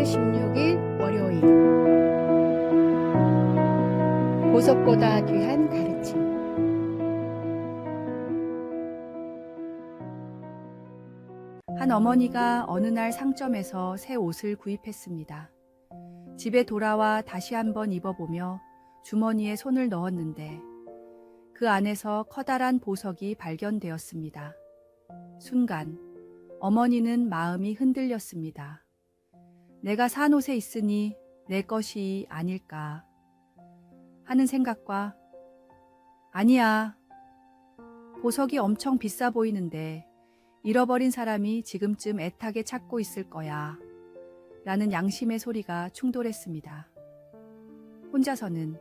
16일 월요일 보석보다 귀한 가르침. 한 어머니가 어느 날 상점에서 새 옷을 구입했습니다. 집에 돌아와 다시 한번 입어보며 주머니에 손을 넣었는데 그 안에서 커다란 보석이 발견되었습니다. 순간 어머니는 마음이 흔들렸습니다. 내가 산 옷에 있으니 내 것이 아닐까 하는 생각과 아니야, 보석이 엄청 비싸 보이는데 잃어버린 사람이 지금쯤 애타게 찾고 있을 거야 라는 양심의 소리가 충돌했습니다. 혼자서는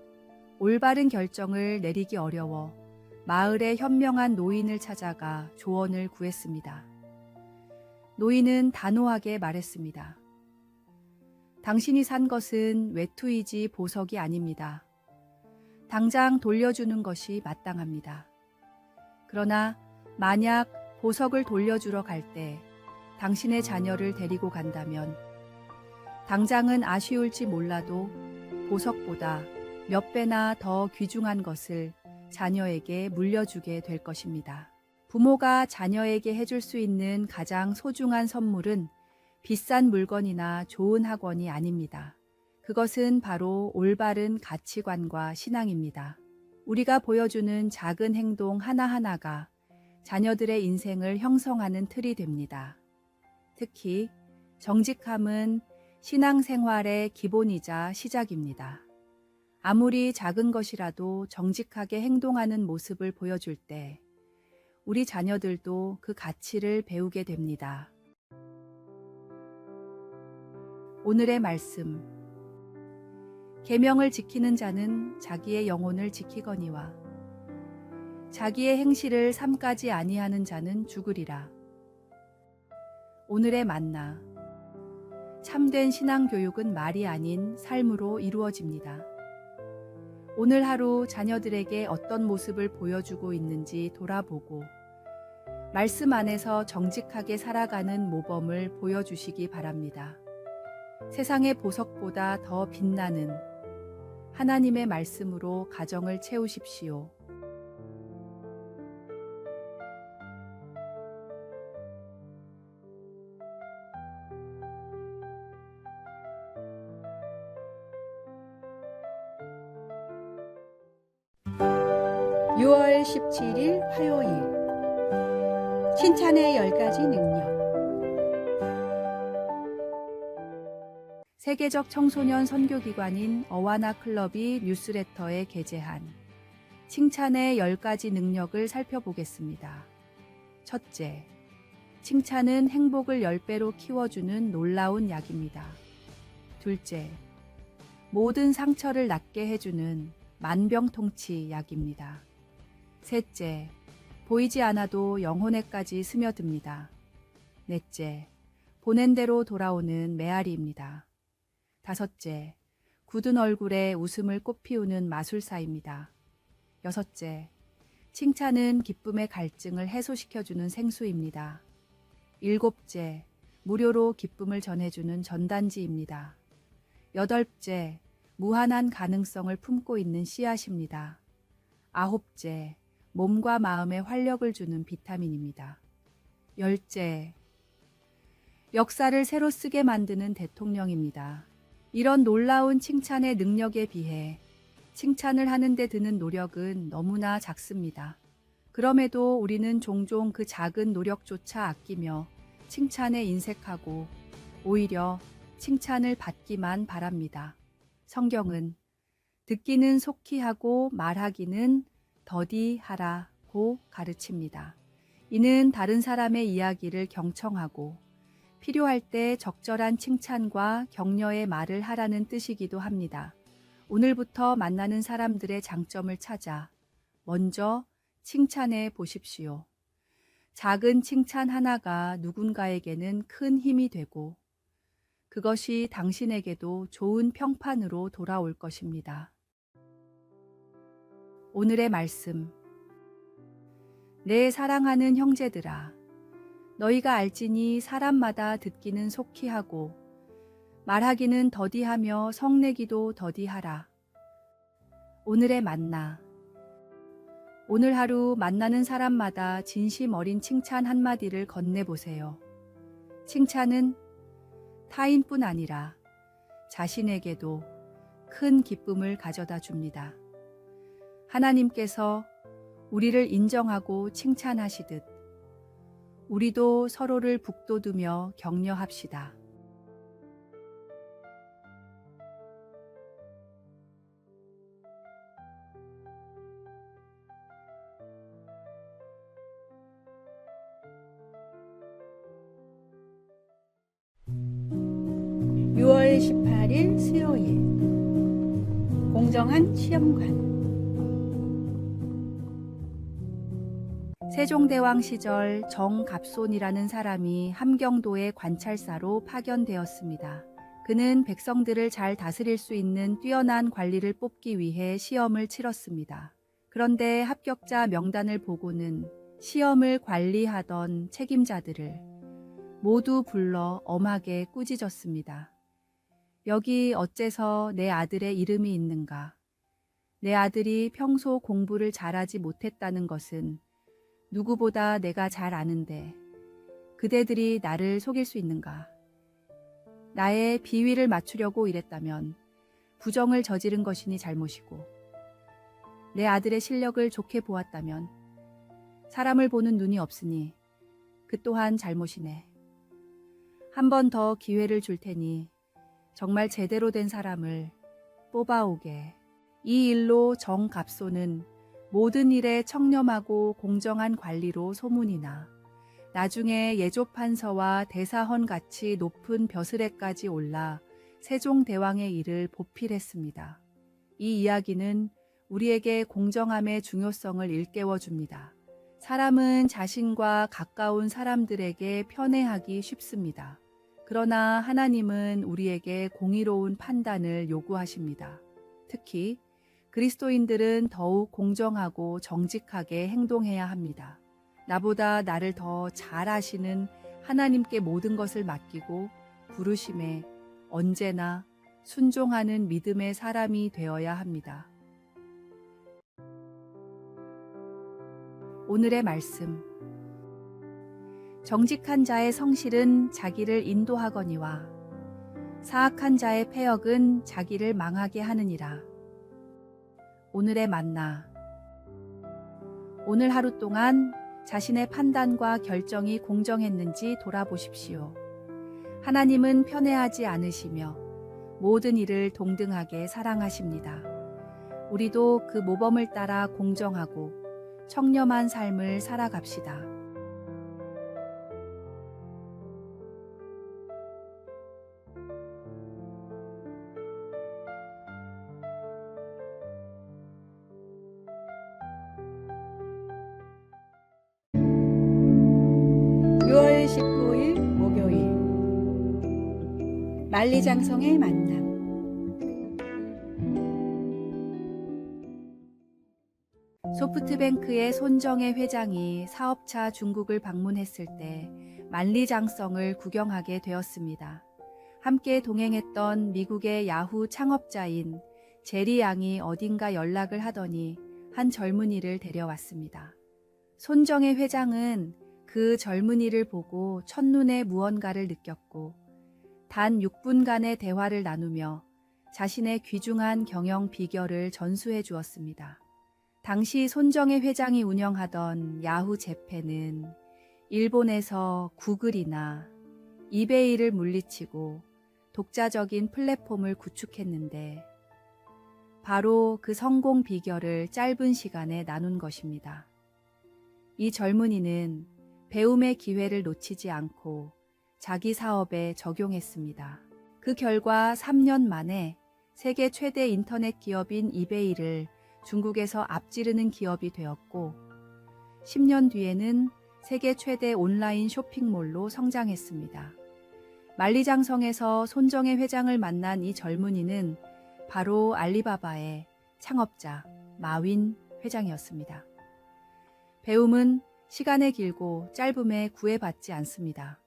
올바른 결정을 내리기 어려워 마을의 현명한 노인을 찾아가 조언을 구했습니다. 노인은 단호하게 말했습니다. 당신이 산 것은 외투이지 보석이 아닙니다. 당장 돌려주는 것이 마땅합니다. 그러나 만약 보석을 돌려주러 갈 때 당신의 자녀를 데리고 간다면 당장은 아쉬울지 몰라도 보석보다 몇 배나 더 귀중한 것을 자녀에게 물려주게 될 것입니다. 부모가 자녀에게 해줄 수 있는 가장 소중한 선물은 비싼 물건이나 좋은 학원이 아닙니다. 그것은 바로 올바른 가치관과 신앙입니다. 우리가 보여주는 작은 행동 하나하나가 자녀들의 인생을 형성하는 틀이 됩니다. 특히 정직함은 신앙생활의 기본이자 시작입니다. 아무리 작은 것이라도 정직하게 행동하는 모습을 보여줄 때 우리 자녀들도 그 가치를 배우게 됩니다. 오늘의 말씀. 계명을 지키는 자는 자기의 영혼을 지키거니와 자기의 행실을 삼가지 아니하는 자는 죽으리라. 오늘의 만나. 참된 신앙교육은 말이 아닌 삶으로 이루어집니다. 오늘 하루 자녀들에게 어떤 모습을 보여주고 있는지 돌아보고 말씀 안에서 정직하게 살아가는 모범을 보여주시기 바랍니다. 세상의 보석보다 더 빛나는 하나님의 말씀으로 가정을 채우십시오. (6월 17일) 화요일 칭찬의 10가지 능력. 세계적 청소년 선교기관인 어와나 클럽이 뉴스레터에 게재한 칭찬의 10가지 능력을 살펴보겠습니다. 첫째, 칭찬은 행복을 10배로 키워주는 놀라운 약입니다. 둘째, 모든 상처를 낫게 해주는 만병통치 약입니다. 셋째, 보이지 않아도 영혼에까지 스며듭니다. 넷째, 보낸 대로 돌아오는 메아리입니다. 다섯째, 굳은 얼굴에 웃음을 꽃피우는 마술사입니다. 여섯째, 칭찬은 기쁨의 갈증을 해소시켜주는 생수입니다. 일곱째, 무료로 기쁨을 전해주는 전단지입니다. 여덟째, 무한한 가능성을 품고 있는 씨앗입니다. 아홉째, 몸과 마음에 활력을 주는 비타민입니다. 열째, 역사를 새로 쓰게 만드는 대통령입니다. 이런 놀라운 칭찬의 능력에 비해 칭찬을 하는 데 드는 노력은 너무나 작습니다. 그럼에도 우리는 종종 그 작은 노력조차 아끼며 칭찬에 인색하고 오히려 칭찬을 받기만 바랍니다. 성경은 듣기는 속히 하고 말하기는 더디 하라고 가르칩니다. 이는 다른 사람의 이야기를 경청하고 필요할 때 적절한 칭찬과 격려의 말을 하라는 뜻이기도 합니다. 오늘부터 만나는 사람들의 장점을 찾아 먼저 칭찬해 보십시오. 작은 칭찬 하나가 누군가에게는 큰 힘이 되고 그것이 당신에게도 좋은 평판으로 돌아올 것입니다. 오늘의 말씀. 내 사랑하는 형제들아, 너희가 알지니 사람마다 듣기는 속히 하고 말하기는 더디하며 성내기도 더디하라. 오늘의 만나. 오늘 하루 만나는 사람마다 진심 어린 칭찬 한마디를 건네보세요. 칭찬은 타인뿐 아니라 자신에게도 큰 기쁨을 가져다 줍니다. 하나님께서 우리를 인정하고 칭찬하시듯 우리도 서로를 북돋우며 격려합시다. (6월 18일) 수요일 공정한 시험관. 세종대왕 시절 정갑손이라는 사람이 함경도의 관찰사로 파견되었습니다. 그는 백성들을 잘 다스릴 수 있는 뛰어난 관리를 뽑기 위해 시험을 치렀습니다. 그런데 합격자 명단을 보고는 시험을 관리하던 책임자들을 모두 불러 엄하게 꾸짖었습니다. 여기 어째서 내 아들의 이름이 있는가? 내 아들이 평소 공부를 잘하지 못했다는 것은 누구보다 내가 잘 아는데 그대들이 나를 속일 수 있는가? 나의 비위를 맞추려고 이랬다면 부정을 저지른 것이니 잘못이고 내 아들의 실력을 좋게 보았다면 사람을 보는 눈이 없으니 그 또한 잘못이네. 한 번 더 기회를 줄 테니 정말 제대로 된 사람을 뽑아오게. 이 일로 정갑손은 모든 일에 청렴하고 공정한 관리로 소문이 나 나중에 예조판서와 대사헌같이 높은 벼슬에까지 올라 세종대왕의 일을 보필했습니다. 이 이야기는 우리에게 공정함의 중요성을 일깨워 줍니다. 사람은 자신과 가까운 사람들에게 편애하기 쉽습니다. 그러나 하나님은 우리에게 공의로운 판단을 요구하십니다. 특히 그리스도인들은 더욱 공정하고 정직하게 행동해야 합니다. 나보다 나를 더 잘 아시는 하나님께 모든 것을 맡기고 부르심에 언제나 순종하는 믿음의 사람이 되어야 합니다. 오늘의 말씀. 정직한 자의 성실은 자기를 인도하거니와 사악한 자의 패역은 자기를 망하게 하느니라. 오늘의 만나. 오늘 하루 동안 자신의 판단과 결정이 공정했는지 돌아보십시오. 하나님은 편애하지 않으시며 모든 일을 동등하게 사랑하십니다. 우리도 그 모범을 따라 공정하고 청렴한 삶을 살아갑시다. (6월 19일) 목요일 만리장성의 만남. 소프트뱅크의 손정혜 회장이 사업차 중국을 방문했을 때 만리장성을 구경하게 되었습니다. 함께 동행했던 미국의 야후 창업자인 제리 양이 어딘가 연락을 하더니 한 젊은이를 데려왔습니다. 손정혜 회장은 그 젊은이를 보고 첫눈에 무언가를 느꼈고 단 6분간의 대화를 나누며 자신의 귀중한 경영 비결을 전수해 주었습니다. 당시 손정혜 회장이 운영하던 야후 재팬은 일본에서 구글이나 이베이를 물리치고 독자적인 플랫폼을 구축했는데 바로 그 성공 비결을 짧은 시간에 나눈 것입니다. 이 젊은이는 배움의 기회를 놓치지 않고 자기 사업에 적용했습니다. 그 결과 3년 만에 세계 최대 인터넷 기업인 이베이를 중국에서 앞지르는 기업이 되었고 10년 뒤에는 세계 최대 온라인 쇼핑몰로 성장했습니다. 만리장성에서 손정혜 회장을 만난 이 젊은이는 바로 알리바바의 창업자 마윈 회장이었습니다. 배움은 시간에 길고 짧음에 구애받지 않습니다.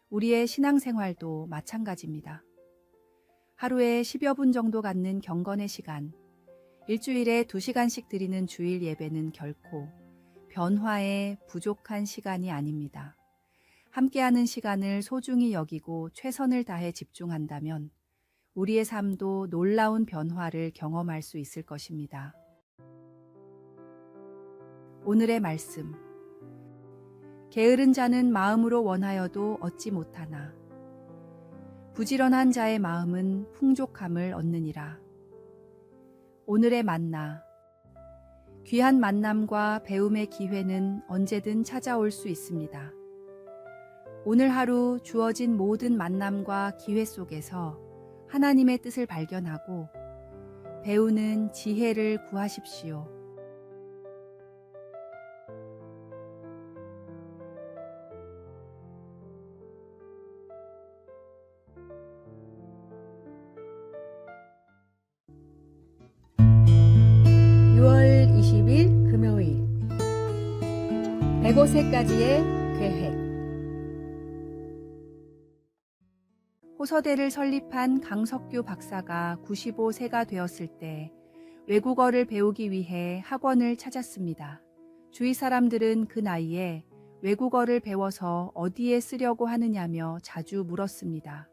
우리의 신앙생활도 마찬가지입니다. 하루에 10여 분 정도 갖는 경건의 시간, 일주일에 2시간씩 드리는 주일 예배는 결코 변화에 부족한 시간이 아닙니다. 함께하는 시간을 소중히 여기고 최선을 다해 집중한다면 우리의 삶도 놀라운 변화를 경험할 수 있을 것입니다. 오늘의 말씀. 게으른 자는 마음으로 원하여도 얻지 못하나 부지런한 자의 마음은 풍족함을 얻느니라. 오늘의 만나. 귀한 만남과 배움의 기회는 언제든 찾아올 수 있습니다. 오늘 하루 주어진 모든 만남과 기회 속에서 하나님의 뜻을 발견하고 배우는 지혜를 구하십시오. (6월 20일) 금요일 105세까지의 계획. 호서대를 설립한 강석규 박사가 95세가 되었을 때 외국어를 배우기 위해 학원을 찾았습니다. 주위 사람들은 그 나이에 외국어를 배워서 어디에 쓰려고 하느냐며 자주 물었습니다.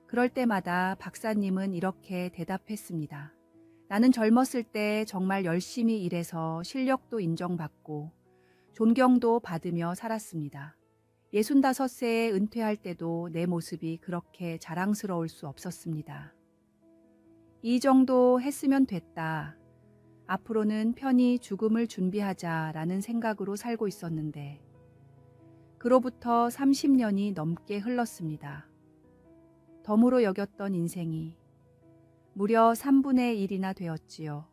그럴 때마다 박사님은 이렇게 대답했습니다. 나는 젊었을 때 정말 열심히 일해서 실력도 인정받고 존경도 받으며 살았습니다. 65세에 은퇴할 때도 내 모습이 그렇게 자랑스러울 수 없었습니다. 이 정도 했으면 됐다. 앞으로는 편히 죽음을 준비하자라는 생각으로 살고 있었는데 그로부터 30년이 넘게 흘렀습니다. 덤으로 여겼던 인생이 무려 3분의 1이나 되었지요.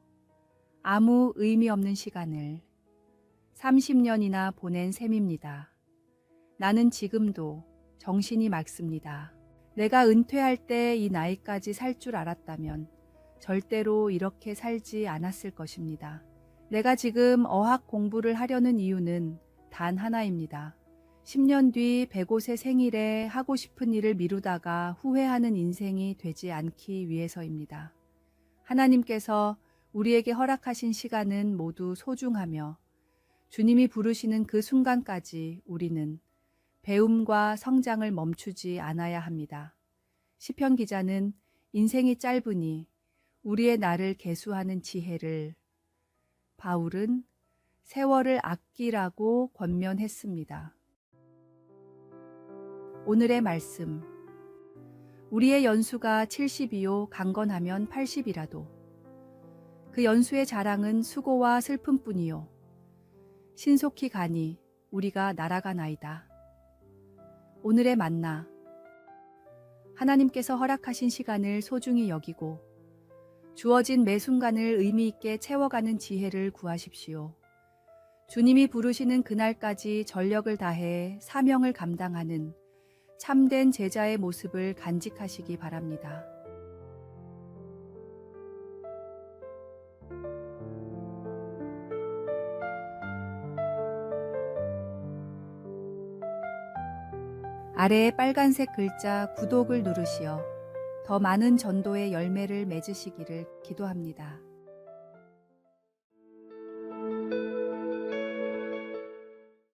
아무 의미 없는 시간을 30년이나 보낸 셈입니다. 나는 지금도 정신이 맑습니다. 내가 은퇴할 때 이 나이까지 살 줄 알았다면 절대로 이렇게 살지 않았을 것입니다. 내가 지금 어학 공부를 하려는 이유는 단 하나입니다. 10년 뒤 105세 생일에 하고 싶은 일을 미루다가 후회하는 인생이 되지 않기 위해서입니다. 하나님께서 우리에게 허락하신 시간은 모두 소중하며 주님이 부르시는 그 순간까지 우리는 배움과 성장을 멈추지 않아야 합니다. 시편 기자는 인생이 짧으니 우리의 날을 계수하는 지혜를, 바울은 세월을 아끼라고 권면했습니다. 오늘의 말씀. 우리의 연수가 70이요 강건하면 80이라도 그 연수의 자랑은 수고와 슬픔뿐이요 신속히 가니 우리가 날아가나이다. 오늘의 만나. 하나님께서 허락하신 시간을 소중히 여기고 주어진 매 순간을 의미 있게 채워가는 지혜를 구하십시오. 주님이 부르시는 그날까지 전력을 다해 사명을 감당하는 참된 제자의 모습을 간직하시기 바랍니다. 아래에 빨간색 글자 구독을 누르시어 더 많은 전도의 열매를 맺으시기를 기도합니다.